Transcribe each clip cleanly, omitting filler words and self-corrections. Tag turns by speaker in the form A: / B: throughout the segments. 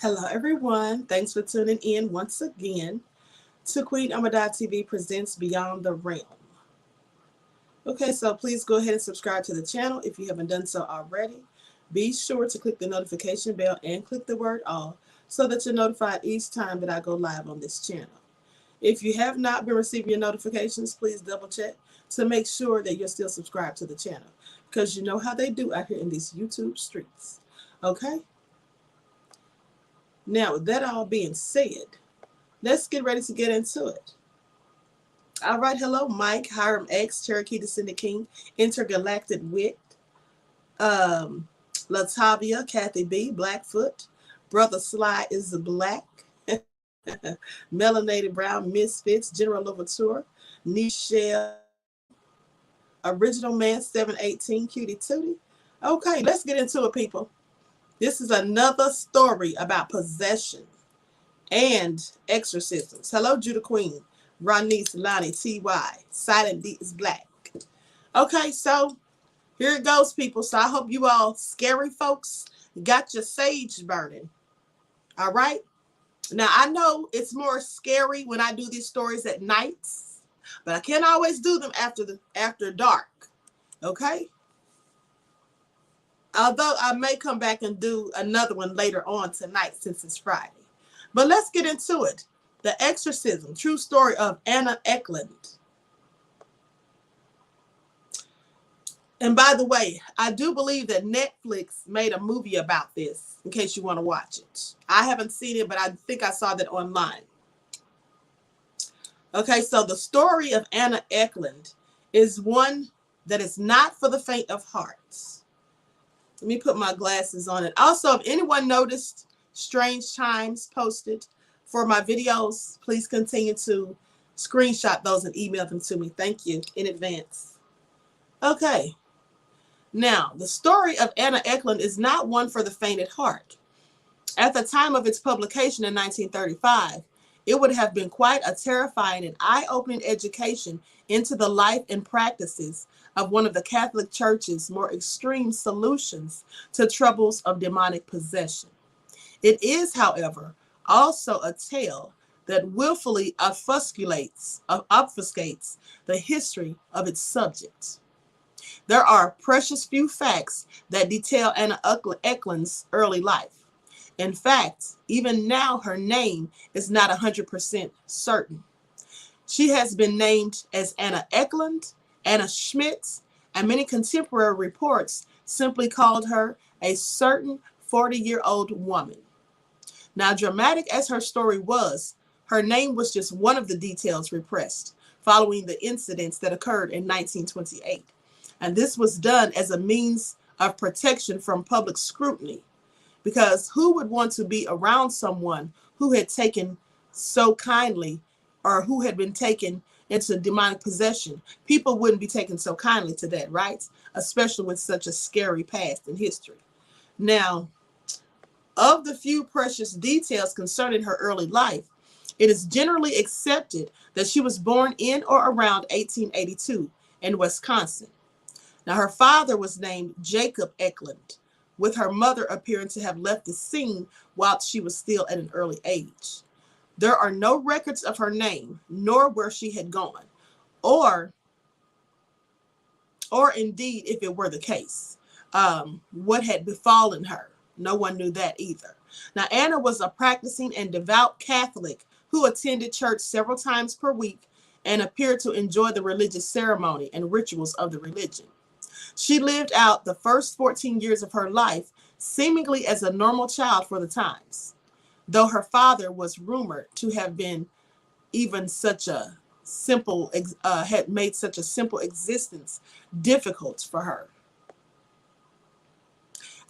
A: Hello, everyone. Thanks for tuning in once again to Queen Ahmadiyyah TV presents Beyond the Realm. Okay, so please go ahead and subscribe to the channel if you haven't done so already. Be sure to click the notification bell and click the word all so that you're notified each time that I go live on this channel. If you have not been receiving your notifications, please double check to make sure that you're still subscribed to the channel because you know how they do out here in these YouTube streets. Okay? Now, with that all being said, let's get ready to get into it. All right, hello, Mike, Hiram X, Cherokee Descendant King, Intergalactic Wit, Latavia, Kathy B, Blackfoot, Brother Sly is the Black, Melanated Brown, Misfits, General Louverture, Nichelle, Original Man 718, Cutie Tootie. Okay, let's get into it, people. This is another story about possession and exorcisms. Hello, Judah Queen, Ronice, Lonnie, T.Y., Silent D is Black. Okay, so here it goes, people. So I hope you all scary folks got your sage burning. All right? Now, I know it's more scary when I do these stories at nights, but I can't always do them after dark. Okay? Although I may come back and do another one later on tonight since it's Friday. But let's get into it. The Exorcism, true story of Anna Eckland. And by the way, I do believe that Netflix made a movie about this, in case you want to watch it. I haven't seen it, but I think I saw that online. Okay, so the story of Anna Eckland is one that is not for the faint of heart. Let me put my glasses on it. Also, if anyone noticed strange chimes posted for my videos, please continue to screenshot those and email them to me. Thank you in advance. Okay. Now, the story of Anna Eckland is not one for the faint at heart. At the time of its publication in 1935, it would have been quite a terrifying and eye-opening education into the life and practices of one of the Catholic Church's more extreme solutions to troubles of demonic possession. It is, however, also a tale that willfully obfuscates the history of its subject. There are precious few facts that detail Anna Eckland's early life. In fact, even now her name is not 100% certain. She has been named as Anna Eckland, Anna Schmitz, and many contemporary reports simply called her a certain 40-year-old woman. Now, dramatic as her story was, her name was just one of the details repressed following the incidents that occurred in 1928. And this was done as a means of protection from public scrutiny, because who would want to be around someone who had taken so kindly or who had been taken into demonic possession? People wouldn't be taken so kindly to that, right? Especially with such a scary past in history. Now, of the few precious details concerning her early life, it is generally accepted that she was born in or around 1882 in Wisconsin. Now, her father was named Jacob Eckland, with her mother appearing to have left the scene while she was still at an early age. There are no records of her name, nor where she had gone, or indeed, if it were the case, what had befallen her. No one knew that either. Now, Anna was a practicing and devout Catholic who attended church several times per week and appeared to enjoy the religious ceremony and rituals of the religion. She lived out the first 14 years of her life seemingly as a normal child for the times, though her father was rumored to have been even such a simple, had made such a simple existence difficult for her.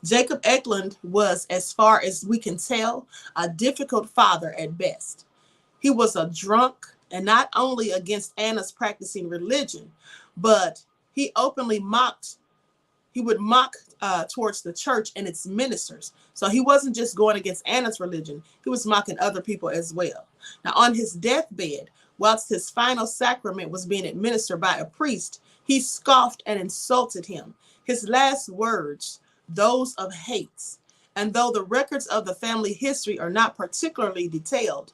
A: Jacob Eckland was, as far as we can tell, a difficult father at best. He was a drunk, and not only against Anna's practicing religion, but he openly would mock towards the church and its ministers. So he wasn't just going against Anna's religion, he was mocking other people as well. Now, on his deathbed, whilst his final sacrament was being administered by a priest, he scoffed and insulted him. His last words, those of hate, And though the records of the family history are not particularly detailed,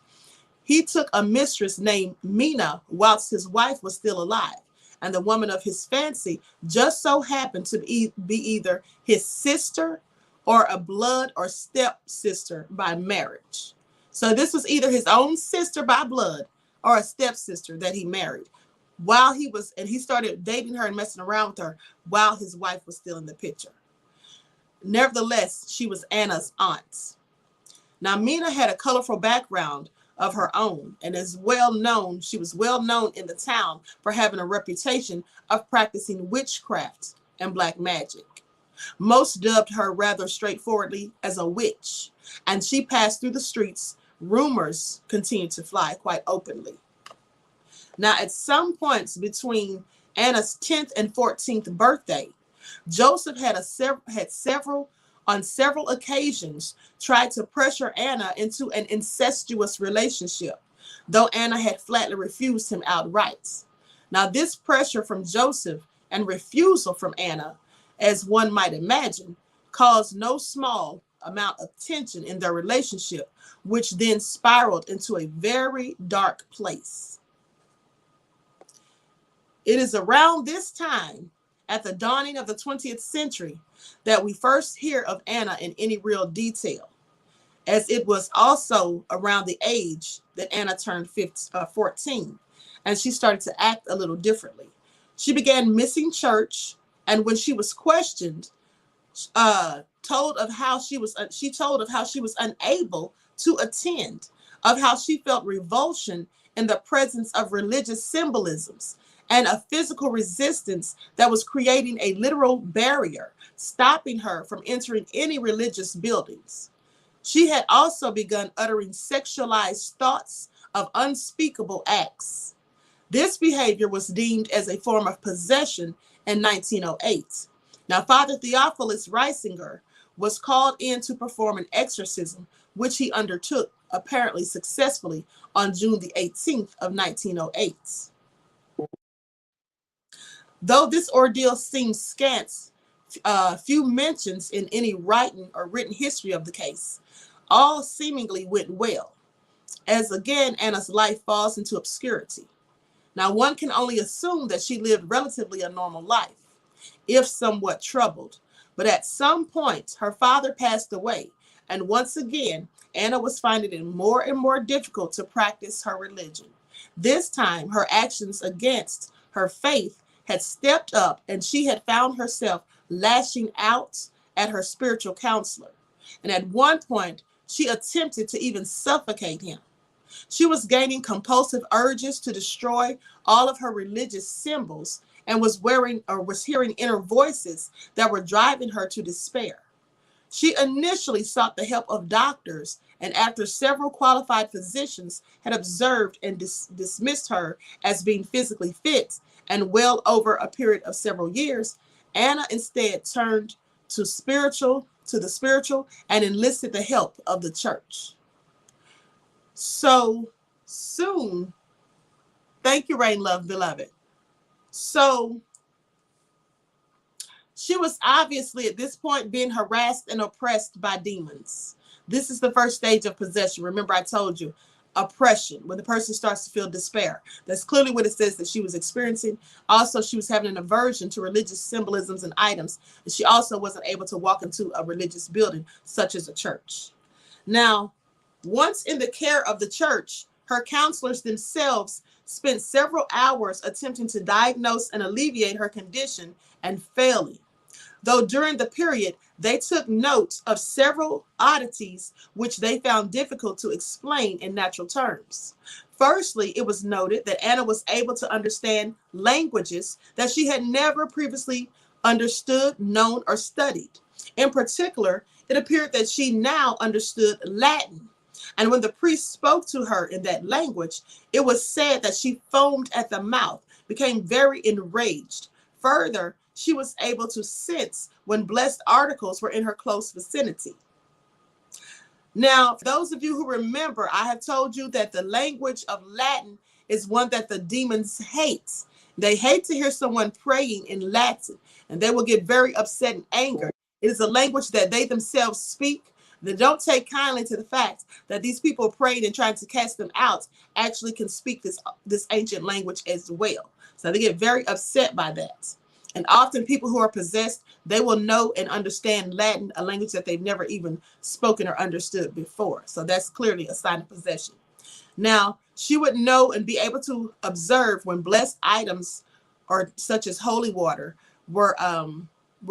A: he took a mistress named Mina whilst his wife was still alive, and the woman of his fancy just so happened to be either his sister or a blood or stepsister by marriage. So this was either his own sister by blood or a stepsister that he married while he was, and he started dating her and messing around with her while his wife was still in the picture. Nevertheless, she was Anna's aunt. Now, Mina had a colorful background of her own, and she was well known in the town for having a reputation of practicing witchcraft and black magic. Most dubbed her rather straightforwardly as a witch, and she passed through the streets. Rumors continued to fly quite openly. Now, at some points between Anna's 10th and 14th birthday, Joseph on several occasions tried to pressure Anna into an incestuous relationship, though Anna had flatly refused him outright. Now, this pressure from Joseph and refusal from Anna, as one might imagine, caused no small amount of tension in their relationship, which then spiraled into a very dark place. It is around this time, at the dawning of the 20th century, that we first hear of Anna in any real detail, as it was also around the age that Anna turned 14, and she started to act a little differently. She began missing church, and when she was questioned, told of how she was unable to attend, of how she felt revulsion in the presence of religious symbolisms, and a physical resistance that was creating a literal barrier, stopping her from entering any religious buildings. She had also begun uttering sexualized thoughts of unspeakable acts. This behavior was deemed as a form of possession in 1908. Now, Father Theophilus Reisinger was called in to perform an exorcism, which he undertook, apparently successfully, on June the 18th of 1908. Though this ordeal seems scant, few mentions in any written history of the case, all seemingly went well, as again Anna's life falls into obscurity. Now, one can only assume that she lived relatively a normal life, if somewhat troubled, but at some point her father passed away, and once again Anna was finding it more and more difficult to practice her religion. This time her actions against her faith had stepped up, and she had found herself lashing out at her spiritual counselor. And at one point, she attempted to even suffocate him. She was gaining compulsive urges to destroy all of her religious symbols and was hearing inner voices that were driving her to despair. She initially sought the help of doctors, and after several qualified physicians had observed and dismissed her as being physically fit, and well over a period of several years, Anna instead turned to the spiritual and enlisted the help of the church. So soon, thank you, Rain Love, beloved. So she was obviously at this point being harassed and oppressed by demons. This is the first stage of possession. Remember, I told you, oppression, when the person starts to feel despair. That's clearly what it says that she was experiencing. Also, she was having an aversion to religious symbolisms and items, and she also wasn't able to walk into a religious building such as a church. Now, once in the care of the church, her counselors themselves spent several hours attempting to diagnose and alleviate her condition and failing. Though during the period, they took note of several oddities which they found difficult to explain in natural terms. Firstly, it was noted that Anna was able to understand languages that she had never previously understood, known, or studied. In particular, it appeared that she now understood Latin. And when the priest spoke to her in that language, it was said that she foamed at the mouth, became very enraged. Further, she was able to sense when blessed articles were in her close vicinity. Now, for those of you who remember, I have told you that the language of Latin is one that the demons hate. They hate to hear someone praying in Latin, and they will get very upset and angry. It is a language that they themselves speak. They don't take kindly to the fact that these people prayed and tried to cast them out actually can speak this ancient language as well. So they get very upset by that. And often people who are possessed, they will know and understand Latin, a language that they've never even spoken or understood before. So that's clearly a sign of possession. Now, she would know and be able to observe when blessed items, or such as holy water, were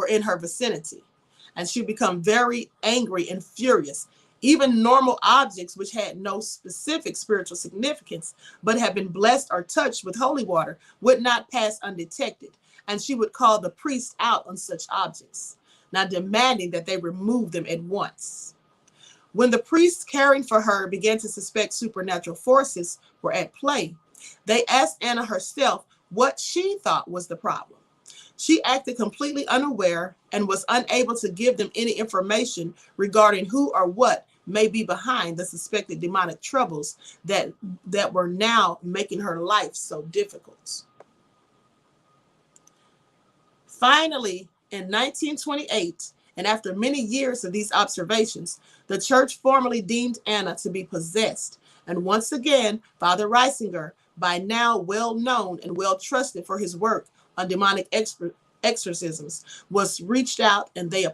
A: in her vicinity. And she'd become very angry and furious. Even normal objects which had no specific spiritual significance, but had been blessed or touched with holy water, would not pass undetected. And she would call the priest out on such objects, now demanding that they remove them at once. When the priests caring for her began to suspect supernatural forces were at play, they asked Anna herself what she thought was the problem. She acted completely unaware and was unable to give them any information regarding who or what may be behind the suspected demonic troubles that were now making her life so difficult. Finally, in 1928, and after many years of these observations, the church formally deemed Anna to be possessed. And once again, Father Reisinger, by now well known and well trusted for his work on demonic exorcisms, was reached out, and he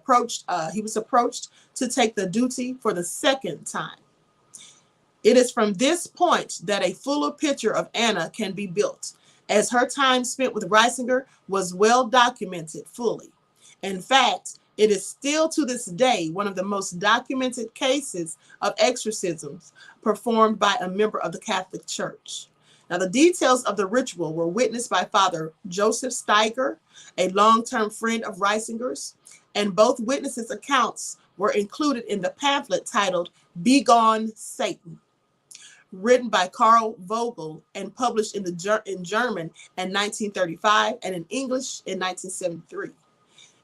A: was approached to take the duty for the second time. It is from this point that a fuller picture of Anna can be built, as her time spent with Reisinger was well documented fully. In fact, it is still to this day one of the most documented cases of exorcisms performed by a member of the Catholic Church. Now, the details of the ritual were witnessed by Father Joseph Steiger, a long-term friend of Reisinger's, and both witnesses' accounts were included in the pamphlet titled "Begone Satan," written by Karl Vogel and published in German in 1935 and in English in 1973.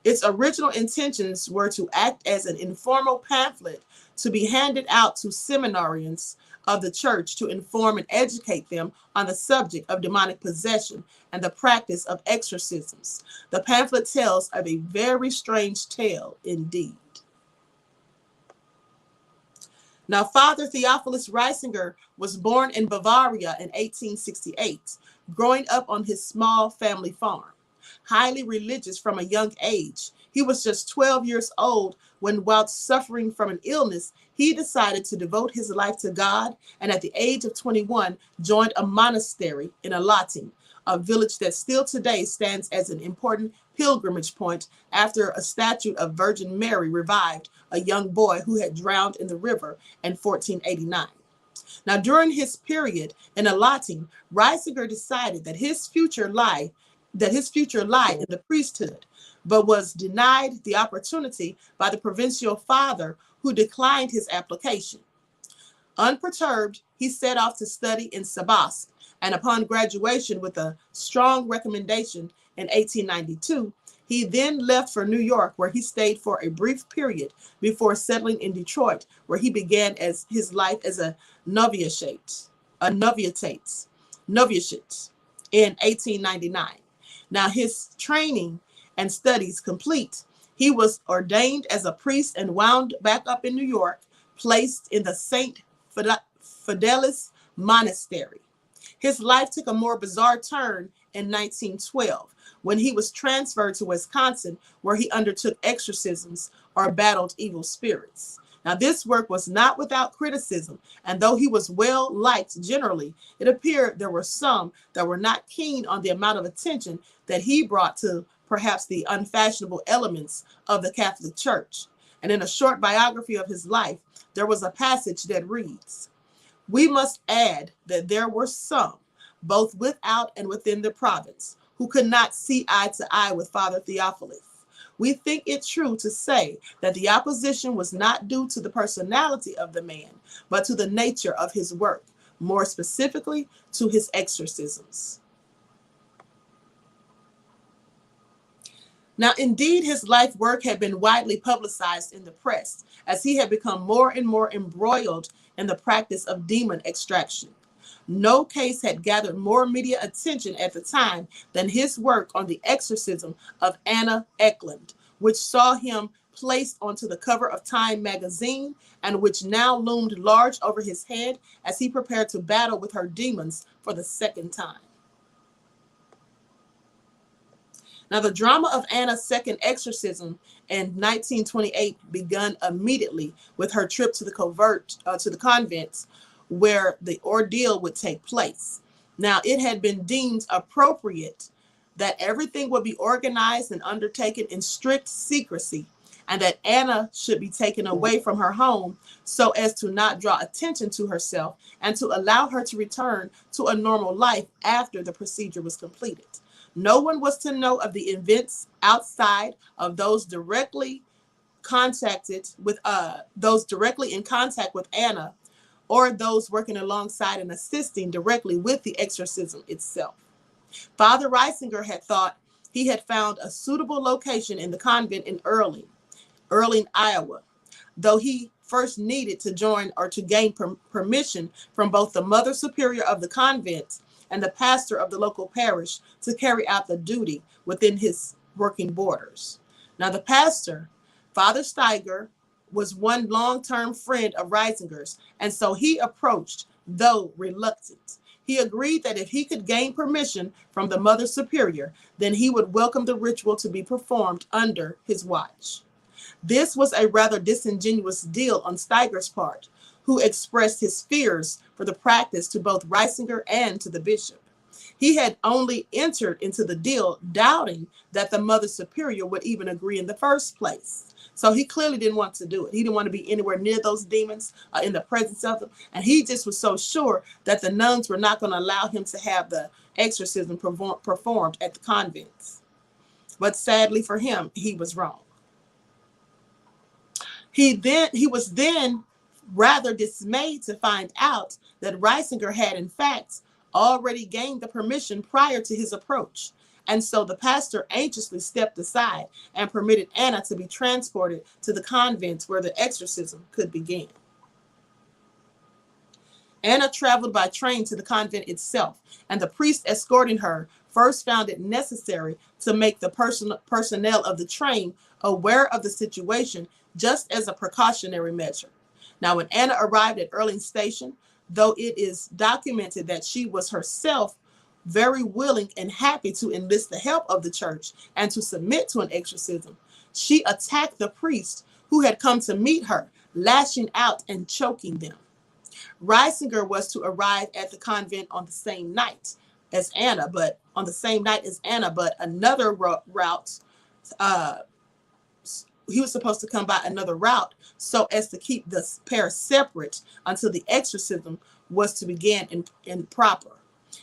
A: Its original intentions were to act as an informal pamphlet to be handed out to seminarians of the church to inform and educate them on the subject of demonic possession and the practice of exorcisms. The pamphlet tells of a very strange tale indeed. Now, Father Theophilus Reisinger was born in Bavaria in 1868, growing up on his small family farm. Highly religious from a young age, he was just 12 years old when, while suffering from an illness, he decided to devote his life to God, and at the age of 21, joined a monastery in Ecklund, a village that still today stands as an important pilgrimage point after a statue of Virgin Mary revived a young boy who had drowned in the river in 1489. Now, during his period in Ecklund, Reisinger decided that his future lied in the priesthood, but was denied the opportunity by the provincial father, who declined his application. Unperturbed, he set off to study in Sabask, and upon graduation with a strong recommendation in 1892, he then left for New York, where he stayed for a brief period before settling in Detroit, where he began his life as a novitiate in 1899. Now, his training and studies complete, he was ordained as a priest and wound back up in New York, placed in the St. Fidelis Monastery. His life took a more bizarre turn in 1912, when he was transferred to Wisconsin, where he undertook exorcisms or battled evil spirits. Now, this work was not without criticism, and though he was well liked generally, it appeared there were some that were not keen on the amount of attention that he brought to perhaps the unfashionable elements of the Catholic Church. And in a short biography of his life, there was a passage that reads, "We must add that there were some, both without and within the province, who could not see eye to eye with Father Theophilus. We think it true to say that the opposition was not due to the personality of the man, but to the nature of his work, more specifically to his exorcisms." Now, indeed, his life work had been widely publicized in the press, as he had become more and more embroiled in the practice of demon extraction. No case had gathered more media attention at the time than his work on the exorcism of Anna Eckland, which saw him placed onto the cover of Time magazine, and which now loomed large over his head as he prepared to battle with her demons for the second time. Now, the drama of Anna's second exorcism in 1928 began immediately with her trip to the convent where the ordeal would take place. Now, it had been deemed appropriate that everything would be organized and undertaken in strict secrecy, and that Anna should be taken away from her home so as to not draw attention to herself and to allow her to return to a normal life after the procedure was completed. No one was to know of the events outside of those directly in contact with Anna, or those working alongside and assisting directly with the exorcism itself. Father Reisinger had thought he had found a suitable location in the convent in Earling, Iowa, though he first needed to join or to gain permission from both the Mother Superior of the convent and the pastor of the local parish to carry out the duty within his working borders. Now, the pastor, Father Steiger, was one long-term friend of Reisinger's, and so he approached, though reluctant. He agreed that if he could gain permission from the Mother Superior, then he would welcome the ritual to be performed under his watch. This was a rather disingenuous deal on Steiger's part, who expressed his fears for the practice to both Reisinger and to the bishop. He had only entered into the deal doubting that the Mother Superior would even agree in the first place. So he clearly didn't want to do it. He didn't want to be anywhere near those demons, in the presence of them. And he just was so sure that the nuns were not going to allow him to have the exorcism performed at the convents. But sadly for him, he was wrong. He was then rather dismayed to find out that Reisinger had in fact already gained the permission prior to his approach. And so the pastor anxiously stepped aside and permitted Anna to be transported to the convent where the exorcism could begin. Anna traveled by train to the convent itself, and the priest escorting her first found it necessary to make the personnel of the train aware of the situation just as a precautionary measure. Now, when Anna arrived at Earling Station, though it is documented that she was herself very willing and happy to enlist the help of the church and to submit to an exorcism, she attacked the priest who had come to meet her, lashing out and choking them. Reisinger was to arrive at the convent on the same night as Anna, but another route, he was supposed to come by another route so as to keep the pair separate until the exorcism was to begin in proper.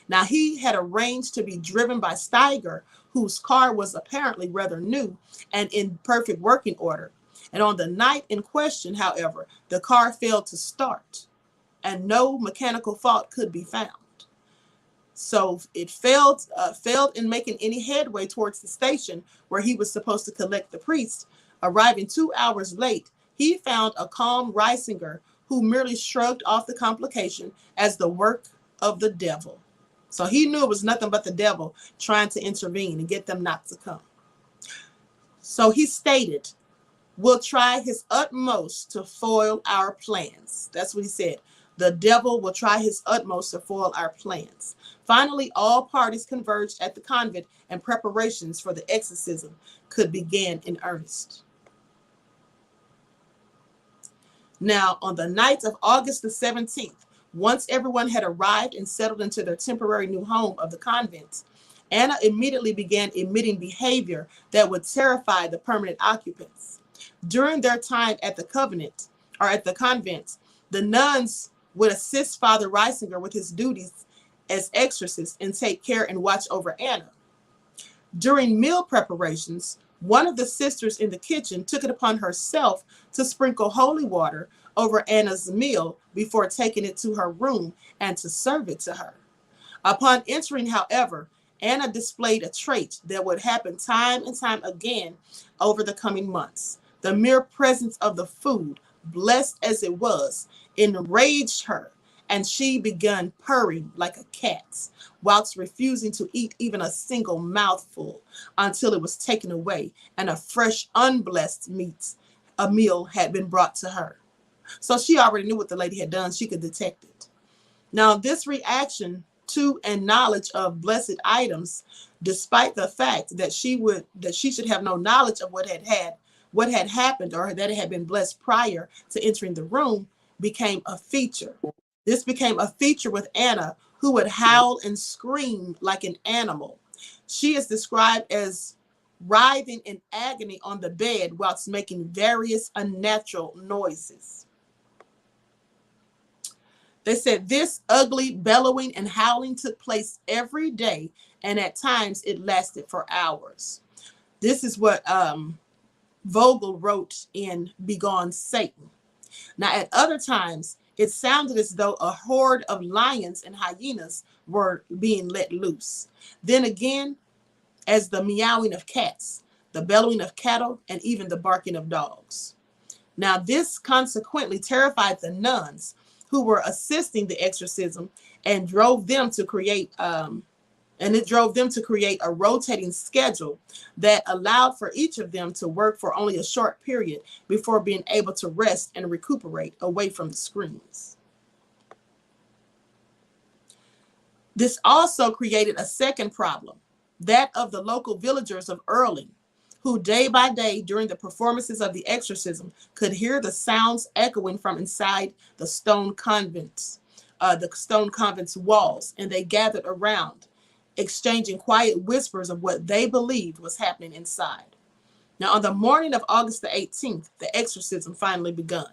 A: Now, he had arranged to be driven by Steiger, whose car was apparently rather new and in perfect working order. And on the night in question, however, the car failed to start and no mechanical fault could be found. So it failed in making any headway towards the station where he was supposed to collect the priest. Arriving 2 hours late, he found a calm Reisinger who merely shrugged off the complication as the work of the devil. So he knew it was nothing but the devil trying to intervene and get them not to come. So he stated, "Will try his utmost to foil our plans." That's what he said. The devil will try his utmost to foil our plans. Finally, all parties converged at the convent and preparations for the exorcism could begin in earnest. Now, on the night of August the 17th, once everyone had arrived and settled into their temporary new home of the convent, Anna immediately began emitting behavior that would terrify the permanent occupants. During their time at the convent, the nuns would assist Father Reisinger with his duties as exorcist and take care and watch over Anna. During meal preparations, one of the sisters in the kitchen took it upon herself to sprinkle holy water over Anna's meal before taking it to her room and to serve it to her. Upon entering, however, Anna displayed a trait that would happen time and time again over the coming months. The mere presence of the food, blessed as it was, enraged her, and she began purring like a cat, whilst refusing to eat even a single mouthful until it was taken away and a fresh unblessed meat a meal had been brought to her. So she already knew what the lady had done. She could detect it. Now, this reaction to and knowledge of blessed items, despite the fact that she should have no knowledge of what had happened, or that it had been blessed prior to entering the room, became a feature. This became a feature with Anna, who would howl and scream like an animal. She is described as writhing in agony on the bed whilst making various unnatural noises. They said this ugly bellowing and howling took place every day, and at times it lasted for hours. This is what Vogel wrote in Begone Satan. Now, at other times, it sounded as though a horde of lions and hyenas were being let loose. Then again, as the meowing of cats, the bellowing of cattle, and even the barking of dogs. Now, this consequently terrified the nuns who were assisting the exorcism, and drove them to create a rotating schedule that allowed for each of them to work for only a short period before being able to rest and recuperate away from the screens. This also created a second problem, that of the local villagers of Erling, who day by day during the performances of the exorcism could hear the sounds echoing from inside the stone convent's walls, and they gathered around, exchanging quiet whispers of what they believed was happening inside. Now, on the morning of August the 18th, the exorcism finally begun.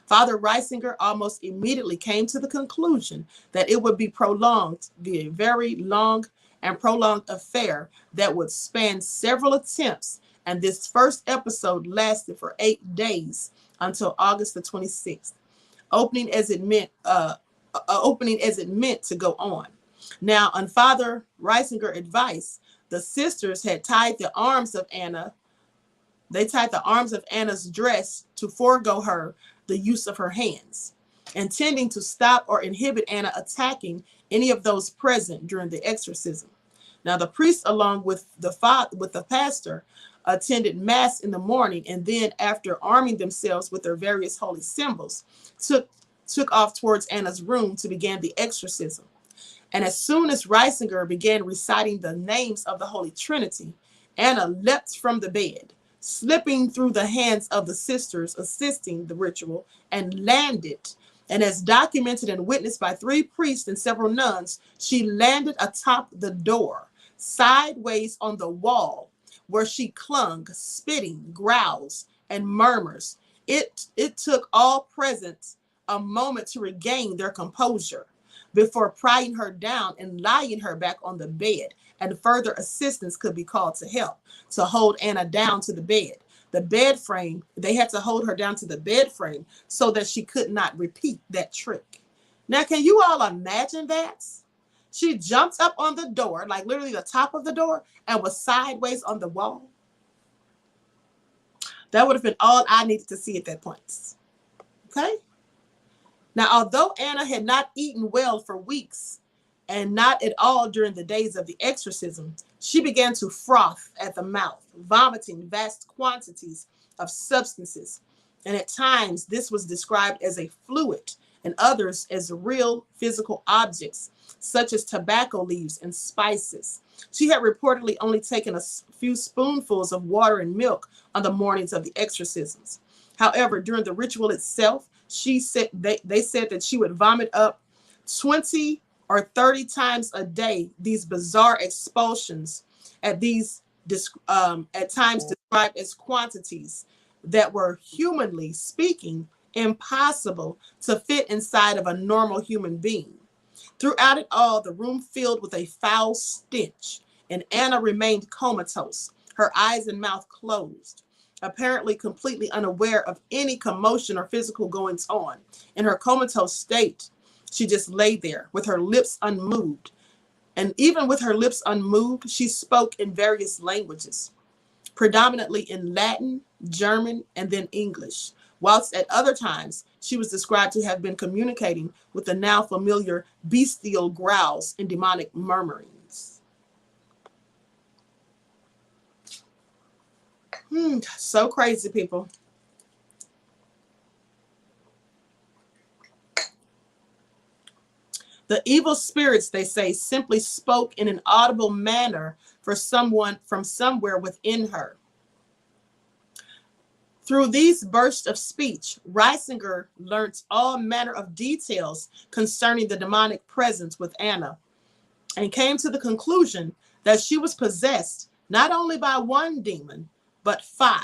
A: Father Reisinger almost immediately came to the conclusion that it would be a very long and prolonged affair that would span several attempts, and this first episode lasted for 8 days until August the 26th, opening as it meant to go on. Now, on Father Reisinger's advice, the sisters had tied the arms of Anna. They tied the arms of Anna's dress to forego her the use of her hands, intending to stop or inhibit Anna attacking any of those present during the exorcism. Now, the priest, along with the pastor, attended mass in the morning, and then, after arming themselves with their various holy symbols, took off towards Anna's room to begin the exorcism. And as soon as Reisinger began reciting the names of the Holy Trinity, Anna leapt from the bed, slipping through the hands of the sisters assisting the ritual, and landed. And as documented and witnessed by 3 priests and several nuns, she landed atop the door, sideways on the wall, where she clung, spitting, growls, and murmurs. It took all present a moment to regain their composure before prying her down and lying her back on the bed, and further assistance could be called to help to hold Anna down to the bed. The bed frame, they had to hold her down to the bed frame so that she could not repeat that trick. Now, can you all imagine that? She jumped up on the door, like literally the top of the door, and was sideways on the wall. That would have been all I needed to see at that point. Okay? Now, although Anna had not eaten well for weeks, and not at all during the days of the exorcism, she began to froth at the mouth, vomiting vast quantities of substances. And at times, this was described as a fluid, and others as real physical objects, such as tobacco leaves and spices. She had reportedly only taken a few spoonfuls of water and milk on the mornings of the exorcisms. However, during the ritual itself, they said that she would vomit up 20 or 30 times a day these bizarre expulsions at times described as quantities that were, humanly speaking, impossible to fit inside of a normal human being. Throughout it all, the room filled with a foul stench, and Anna remained comatose, her eyes and mouth closed, apparently completely unaware of any commotion or physical goings on. In her comatose state, she just lay there with her lips unmoved. And even with her lips unmoved, she spoke in various languages, predominantly in Latin, German, and then English, whilst at other times she was described to have been communicating with the now familiar bestial growls and demonic murmurings. So crazy, people. The evil spirits, they say, simply spoke in an audible manner for someone from somewhere within her. Through these bursts of speech, Reisinger learnt all manner of details concerning the demonic presence with Anna, and came to the conclusion that she was possessed not only by one demon, but 5,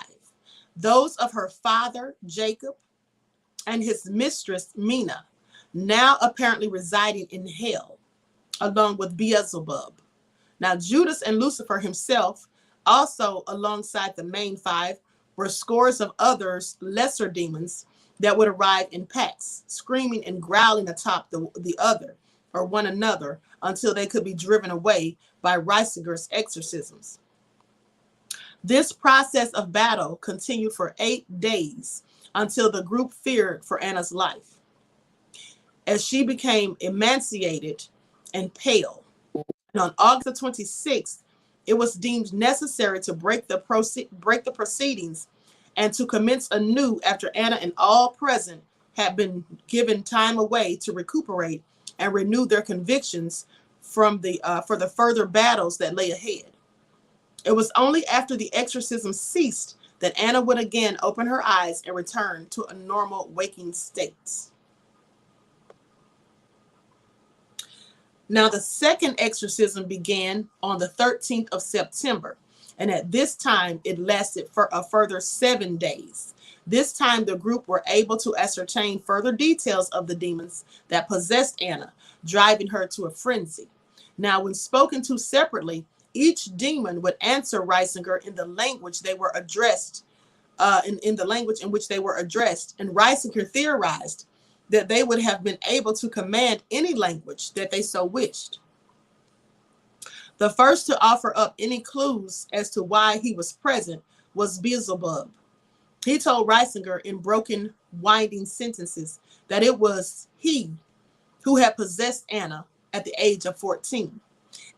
A: those of her father, Jacob, and his mistress, Mina, now apparently residing in hell, along with Beelzebub. Now, Judas and Lucifer himself, also alongside the main 5, were scores of others, lesser demons, that would arrive in packs, screaming and growling atop the other, or one another, until they could be driven away by Reisinger's exorcisms. This process of battle continued for 8 days until the group feared for Anna's life, as she became emaciated and pale. And on August 26th, it was deemed necessary to break the proceedings and to commence anew after Anna and all present had been given time away to recuperate and renew their convictions for the further battles that lay ahead. It was only after the exorcism ceased that Anna would again open her eyes and return to a normal waking state. Now, the second exorcism began on the 13th of September, and at this time, it lasted for a further 7 days. This time, the group were able to ascertain further details of the demons that possessed Anna, driving her to a frenzy. Now, when spoken to separately, each demon would answer Reisinger in the language they were addressed, in the language in which they were addressed, and Reisinger theorized that they would have been able to command any language that they so wished. The first to offer up any clues as to why he was present was Beelzebub. He told Reisinger in broken, winding sentences that it was he who had possessed Anna at the age of 14,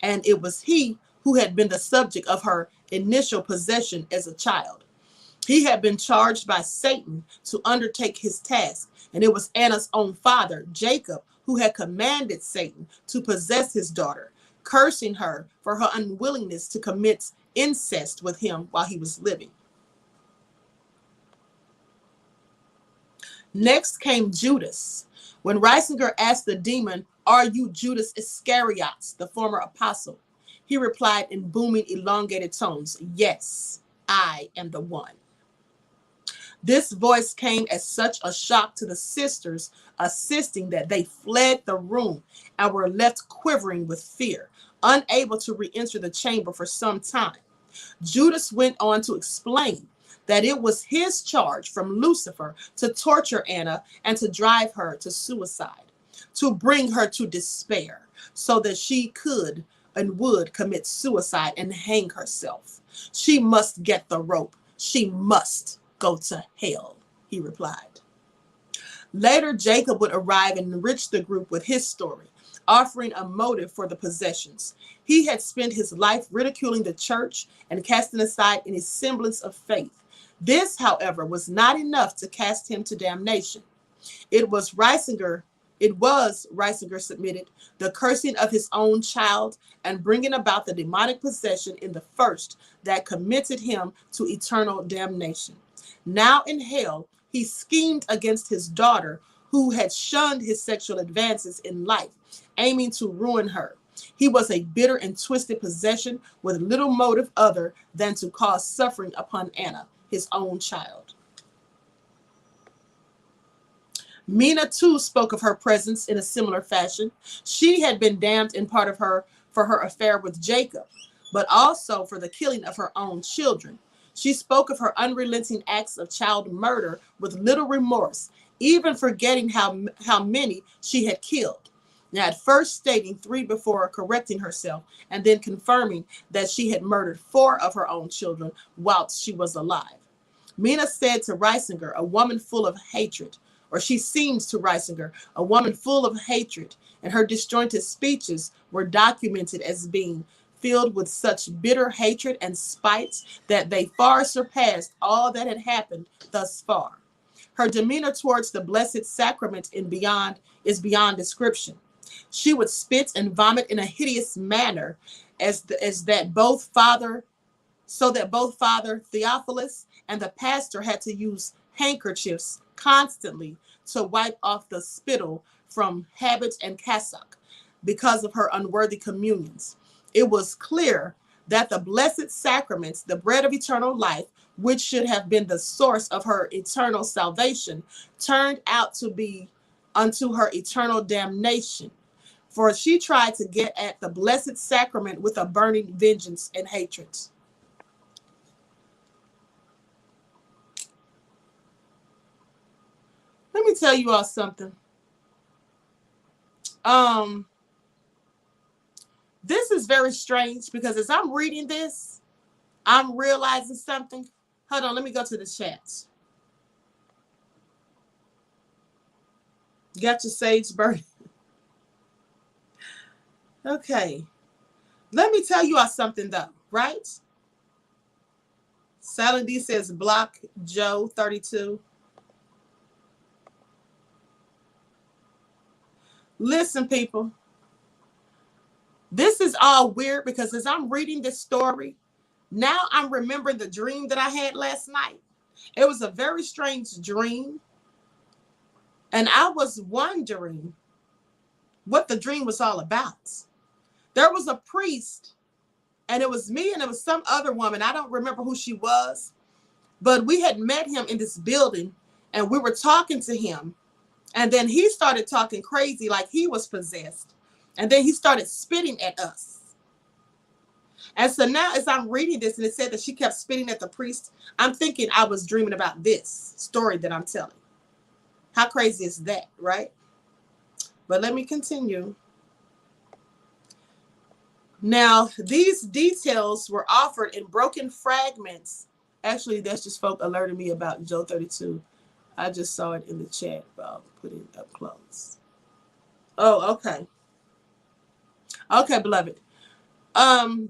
A: and it was he who had been the subject of her initial possession as a child. He had been charged by Satan to undertake his task, and it was Anna's own father, Jacob, who had commanded Satan to possess his daughter, cursing her for her unwillingness to commit incest with him while he was living. Next came Judas. When Reisinger asked the demon, "Are you Judas Iscariot, the former apostle?" he replied in booming, elongated tones, "Yes, I am the one." This voice came as such a shock to the sisters assisting that they fled the room and were left quivering with fear, unable to re-enter the chamber for some time. Judas went on to explain that it was his charge from Lucifer to torture Anna and to drive her to suicide, to bring her to despair, so that she could and would commit suicide and hang herself. She must get the rope. She must go to hell, he replied. Later, Jacob would arrive and enrich the group with his story, offering a motive for the possessions. He had spent his life ridiculing the church and casting aside any semblance of faith. This, however, was not enough to cast him to damnation. It was Reisinger submitted, the cursing of his own child and bringing about the demonic possession in the first that committed him to eternal damnation. Now in hell, he schemed against his daughter, who had shunned his sexual advances in life, aiming to ruin her. He was a bitter and twisted possession with little motive other than to cause suffering upon Anna, his own child. Mina too spoke of her presence in a similar fashion. She had been damned in part for her affair with Jacob, but also for the killing of her own children. She spoke of her unrelenting acts of child murder with little remorse, even forgetting how many she had killed. Now, at first stating 3 before correcting herself, and then confirming that she had murdered 4 of her own children whilst she was alive. Mina said to Reisinger, a woman full of hatred, or she seems to Reisinger, a woman full of hatred, and her disjointed speeches were documented as being filled with such bitter hatred and spite that they far surpassed all that had happened thus far. Her demeanor towards the Blessed Sacrament is beyond description. She would spit and vomit in a hideous manner, that both Father so that both Father Theophilus and the pastor had to use handkerchiefs constantly to wipe off the spittle from habit and cassock because of her unworthy communions. It was clear that the blessed sacraments, the bread of eternal life, which should have been the source of her eternal salvation, turned out to be unto her eternal damnation. For she tried to get at the blessed sacrament with a burning vengeance and hatred. Let me tell you all something. This is very strange because as I'm reading this, I'm realizing something. Hold on, let me go to the chats. Got your sage burning. Okay. Let me tell you all something though, right? Silent D says block Joe 32. Listen, people. This is all weird because as I'm reading this story, now I'm remembering the dream that I had last night. It was a very strange dream. And I was wondering what the dream was all about. There was a priest, and it was me and it was some other woman. I don't remember who she was, but we had met him in this building, and we were talking to him. And then he started talking crazy like he was possessed. And then he started spitting at us. And so now as I'm reading this and it said that she kept spitting at the priest, I'm thinking I was dreaming about this story that I'm telling. How crazy is that, right? But let me continue. Now, these details were offered in broken fragments. Actually, that's just folk alerting me about Joe 32. I just saw it in the chat, but I'll put it up close. Oh, okay. Okay, beloved.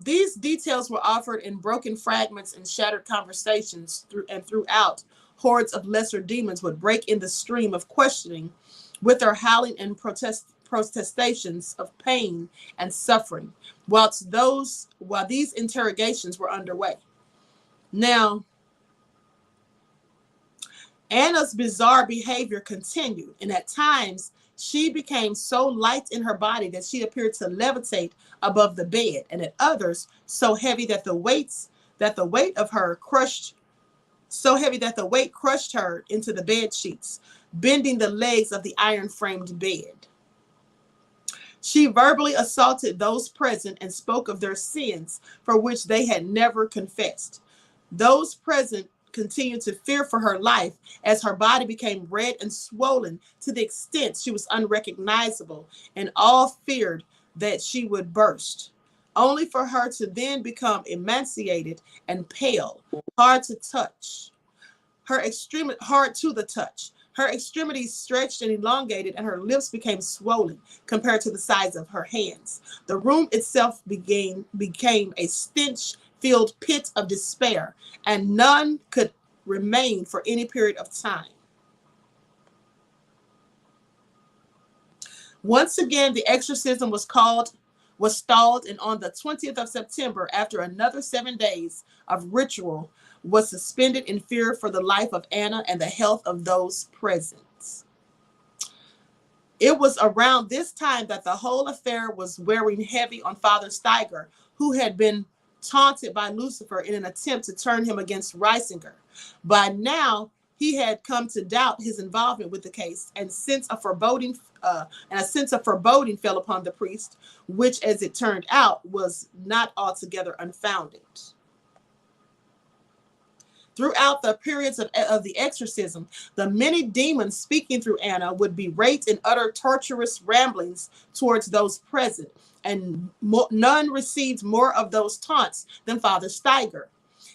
A: These details were offered in broken fragments and shattered conversations throughout. Hordes of lesser demons would break in the stream of questioning with their howling and protestations of pain and suffering, while these interrogations were underway. Now, Anna's bizarre behavior continued, and at times she became so light in her body that she appeared to levitate above the bed, and at others so heavy that the weight crushed her into the bed sheets, bending the legs of the iron-framed bed. She verbally assaulted those present and spoke of their sins for which they had never confessed. Those present continued to fear for her life as her body became red and swollen to the extent she was unrecognizable, and all feared that she would burst, only for her to then become emaciated and pale, hard to the touch. Her extremities stretched and elongated, and her lips became swollen compared to the size of her hands. The room itself became a stench-filled pit of despair, and none could remain for any period of time. Once again, the exorcism was stalled, and on the 20th of September, after another 7 days of ritual, was suspended in fear for the life of Anna and the health of those present. It was around this time that the whole affair was wearing heavy on Father Steiger, who had been taunted by Lucifer in an attempt to turn him against Reisinger. By now, he had come to doubt his involvement with the case, and a sense of foreboding fell upon the priest, which, as it turned out, was not altogether unfounded. Throughout the periods of the exorcism, the many demons speaking through Anna would berate and utter torturous ramblings towards those present, and none received more of those taunts than Father Steiger.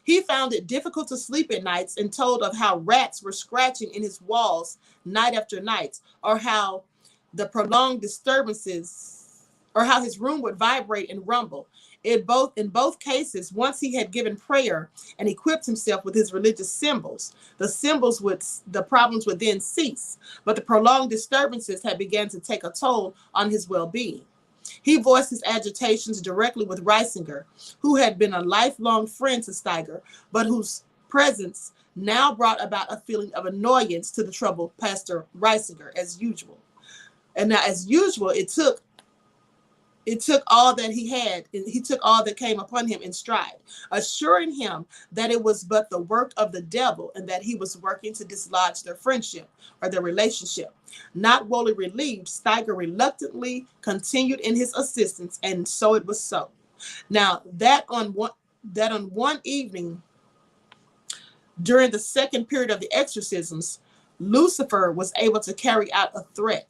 A: He found it difficult to sleep at nights and told of how rats were scratching in his walls night after night, or how the prolonged disturbances or how his room would vibrate and rumble. In both cases, once he had given prayer and equipped himself with his religious symbols, the problems would then cease. But the prolonged disturbances had begun to take a toll on his well-being. He voiced his agitations directly with Reisinger, who had been a lifelong friend to Steiger, but whose presence now brought about a feeling of annoyance to the troubled Pastor Reisinger, as usual. And now, as usual, it took all that he had, and he took all that came upon him in stride, assuring him that it was but the work of the devil and that he was working to dislodge their friendship or their relationship. Not wholly relieved, Steiger reluctantly continued in his assistance, and so it was so. Now, that on one evening during the second period of the exorcisms, Lucifer was able to carry out a threat,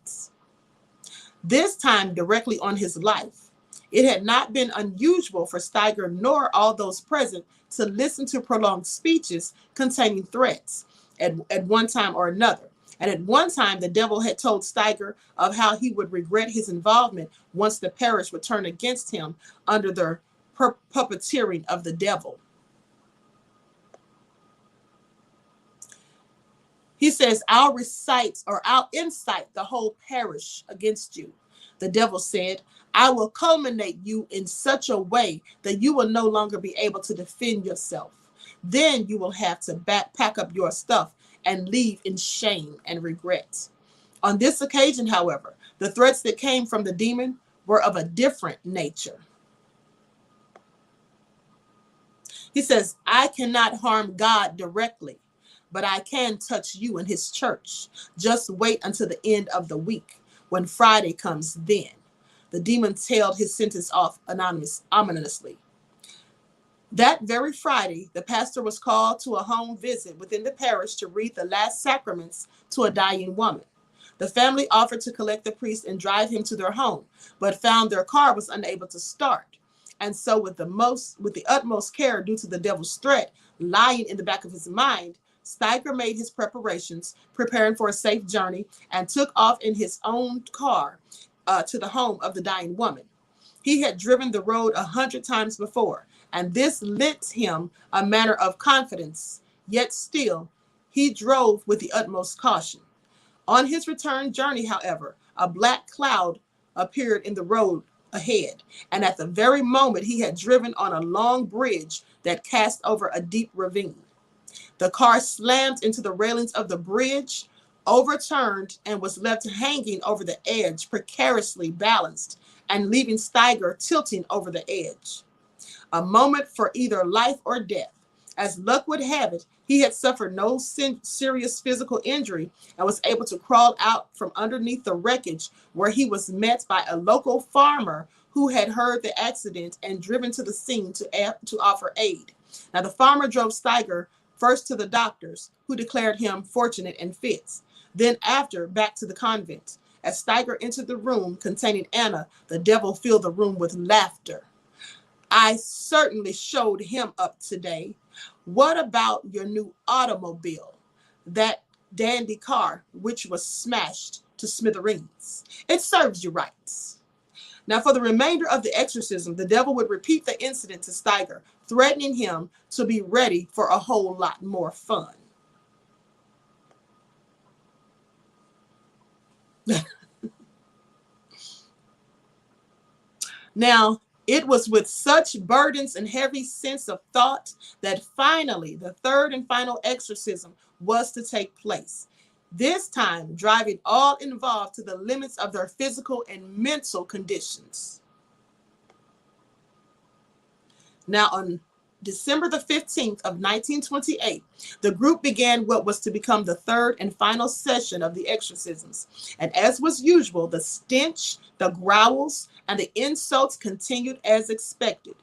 A: this time directly on his life. It had not been unusual for Steiger nor all those present to listen to prolonged speeches containing threats at one time or another. And at one time, the devil had told Steiger of how he would regret his involvement once the parish would turn against him under the puppeteering of the devil. He says, I'll incite the whole parish against you. The devil said, I will culminate you in such a way that you will no longer be able to defend yourself. Then you will have to pack up your stuff and leave in shame and regret. On this occasion, however, the threats that came from the demon were of a different nature. He says, I cannot harm God directly, but I can touch you in his church. Just wait until the end of the week. When Friday comes, then. The demon tailed his sentence off ominously. That very Friday, the pastor was called to a home visit within the parish to read the last sacraments to a dying woman. The family offered to collect the priest and drive him to their home, but found their car was unable to start. And so with the utmost care due to the devil's threat lying in the back of his mind, Steiger made his preparations, preparing for a safe journey, and took off in his own car to the home of the dying woman. He had driven the road 100 times before, and this lent him a manner of confidence, yet still he drove with the utmost caution. On his return journey, however, a black cloud appeared in the road ahead, and at the very moment he had driven on a long bridge that cast over a deep ravine. The car slammed into the railings of the bridge, overturned, and was left hanging over the edge, precariously balanced, and leaving Steiger tilting over the edge. A moment for either life or death. As luck would have it, he had suffered no serious physical injury and was able to crawl out from underneath the wreckage, where he was met by a local farmer who had heard the accident and driven to the scene to offer aid. Now, the farmer drove Steiger first to the doctors, who declared him fortunate and fit. Then after, back to the convent. As Steiger entered the room containing Anna, the devil filled the room with laughter. I certainly showed him up today. What about your new automobile? That dandy car, which was smashed to smithereens. It serves you right. Now, for the remainder of the exorcism, the devil would repeat the incident to Steiger, threatening him to be ready for a whole lot more fun. Now, it was with such burdens and heavy sense of thought that finally the third and final exorcism was to take place. This time, driving all involved to the limits of their physical and mental conditions. Now, on December the 15th of 1928, the group began what was to become the third and final session of the exorcisms. And as was usual, the stench, the growls, and the insults continued as expected.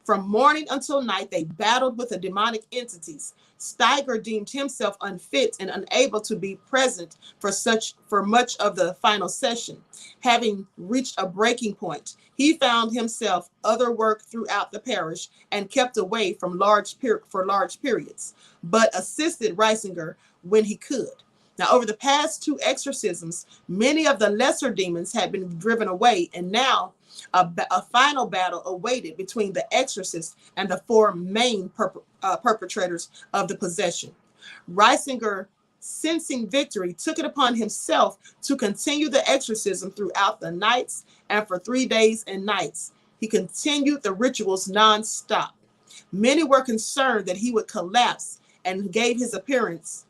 A: From morning until night, they battled with the demonic entities. Steiger deemed himself unfit and unable to be present for much of the final session. Having reached a breaking point, he found himself other work throughout the parish and kept away from large periods, but assisted Reisinger when he could. Now, over the past two exorcisms, many of the lesser demons had been driven away, and now A final battle awaited between the exorcist and the four main perpetrators of the possession. Reisinger, sensing victory, took it upon himself to continue the exorcism throughout the nights, and for 3 days and nights, he continued the rituals non-stop. Many were concerned that he would collapse and gave his appearance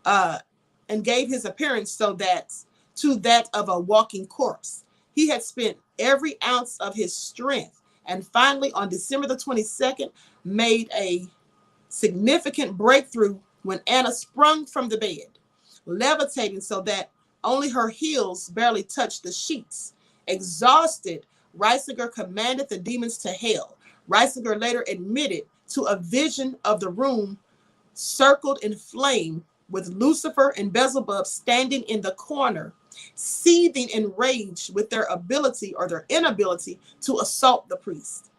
A: so that to that of a walking corpse. He had spent every ounce of his strength, and finally on December the 22nd made a significant breakthrough when Anna sprung from the bed, levitating so that only her heels barely touched the sheets. Exhausted, Reisinger commanded the demons to hell. Reisinger later admitted to a vision of the room circled in flame, with Lucifer and Beelzebub standing in the corner, seething in rage with their ability or their inability to assault the priest.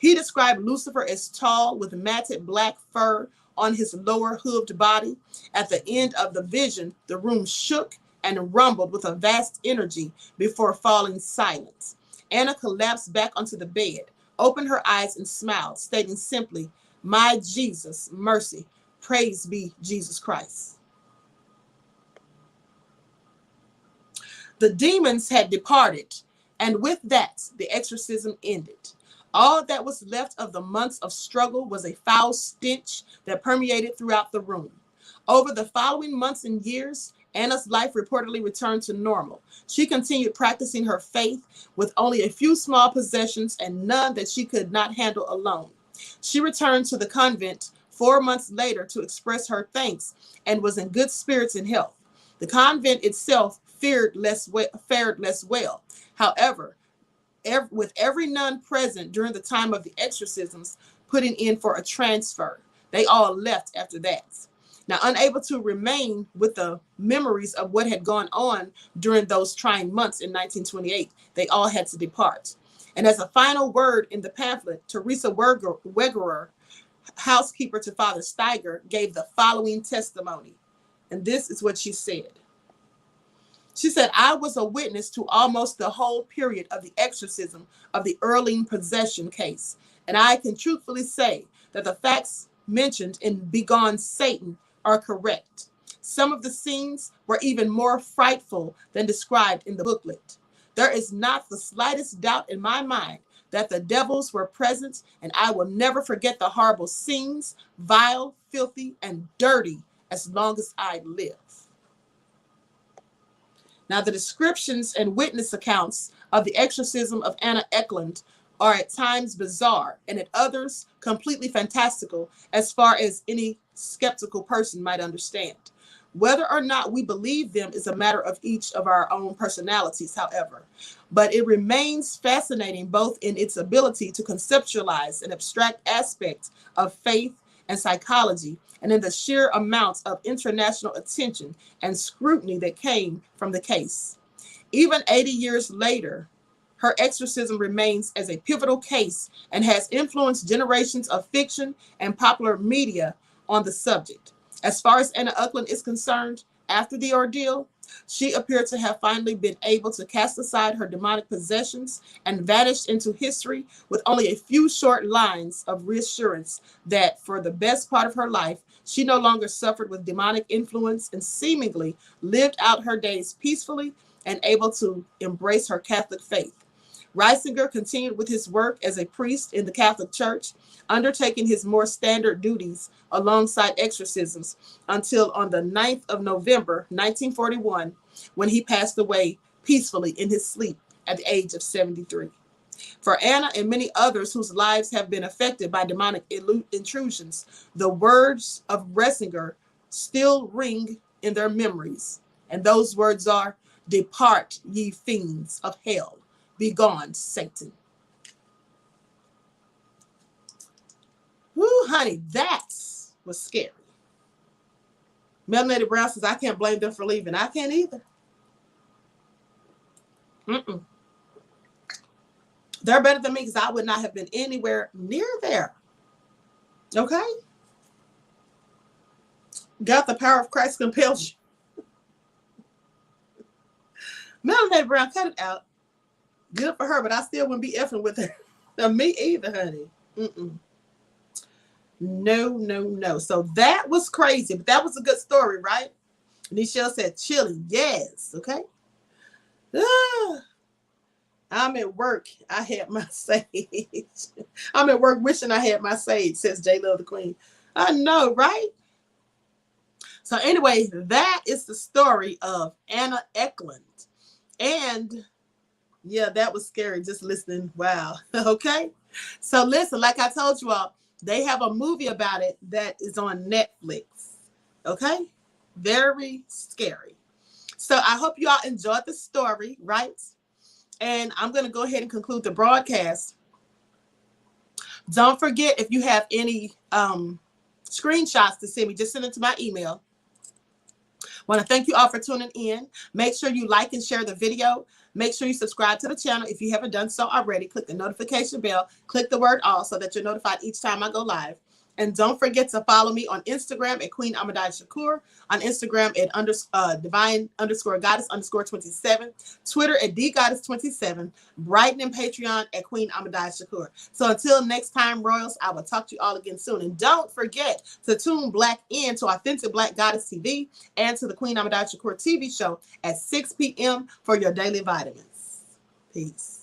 A: He described Lucifer as tall with matted black fur on his lower hooved body. At the end of the vision, the room shook and rumbled with a vast energy before falling silent. Anna collapsed back onto the bed, opened her eyes and smiled, stating simply, "My Jesus, mercy, praise be Jesus Christ." The demons had departed, and with that, the exorcism ended. All that was left of the months of struggle was a foul stench that permeated throughout the room. Over the following months and years, Anna's life reportedly returned to normal. She continued practicing her faith with only a few small possessions and none that she could not handle alone. She returned to the convent 4 months later to express her thanks and was in good spirits and health. The convent itself fared less well. However, with every nun present during the time of the exorcisms putting in for a transfer, they all left after that. Now, unable to remain with the memories of what had gone on during those trying months in 1928, they all had to depart. And as a final word in the pamphlet, Teresa Wegerer, housekeeper to Father Steiger, gave the following testimony. And this is what she said. She said, "I was a witness to almost the whole period of the exorcism of the Eckland possession case, and I can truthfully say that the facts mentioned in Begone Satan are correct. Some of the scenes were even more frightful than described in the booklet. There is not the slightest doubt in my mind that the devils were present, and I will never forget the horrible scenes, vile, filthy, and dirty, as long as I live." Now, the descriptions and witness accounts of the exorcism of Anna Eckland are at times bizarre and at others completely fantastical, as far as any skeptical person might understand. Whether or not we believe them is a matter of each of our own personalities, however. But it remains fascinating both in its ability to conceptualize an abstract aspect of faith and psychology, and in the sheer amount of international attention and scrutiny that came from the case. Even 80 years later, her exorcism remains as a pivotal case and has influenced generations of fiction and popular media on the subject. As far as Anna Eckland is concerned, after the ordeal, she appeared to have finally been able to cast aside her demonic possessions and vanished into history with only a few short lines of reassurance that for the best part of her life, she no longer suffered with demonic influence and seemingly lived out her days peacefully and able to embrace her Catholic faith. Reisinger continued with his work as a priest in the Catholic Church, undertaking his more standard duties alongside exorcisms until on the 9th of November, 1941, when he passed away peacefully in his sleep at the age of 73. For Anna and many others whose lives have been affected by demonic intrusions, the words of Reisinger still ring in their memories. And those words are, "Depart, ye fiends of hell. Begone, Satan." Woo, honey, that was scary. Melanated Brown says, "I can't blame them for leaving." I can't either. They're better than me because I would not have been anywhere near there. Okay? God, the power of Christ compels you. Melanated Brown, cut it out. Good for her, but I still wouldn't be effing with her. Me either, honey. Mm-mm. No, no, no. So that was crazy, but that was a good story, right? Nichelle said chilling. Yes. Okay. I'm at work. I had my sage. I'm at work wishing I had my sage, says J Love the Queen. I know, right? So anyway, that is the story of Anna Eckland. And yeah, that was scary just listening. Wow. Okay. So listen, like I told you all, they have a movie about it that is on Netflix. Okay. Very scary. So I hope you all enjoyed the story, right? And I'm going to go ahead and conclude the broadcast. Don't forget, if you have any screenshots to send me, just send it to my email. Want to thank you all for tuning in. Make sure you like and share the video. Make sure you subscribe to the channel if you haven't done so already. Click the notification bell. Click the word all so that you're notified each time I go live. And don't forget to follow me on Instagram at Queen Ahmadiyyah Shakur, on Instagram at divine_goddess_27, Twitter at dgoddess27, Brighton and Patreon at Queen Ahmadiyyah Shakur. So until next time, Royals, I will talk to you all again soon. And don't forget to tune Black in to Authentic Black Goddess TV and to the Queen Ahmadiyyah Shakur TV show at 6 p.m. for your daily vitamins. Peace.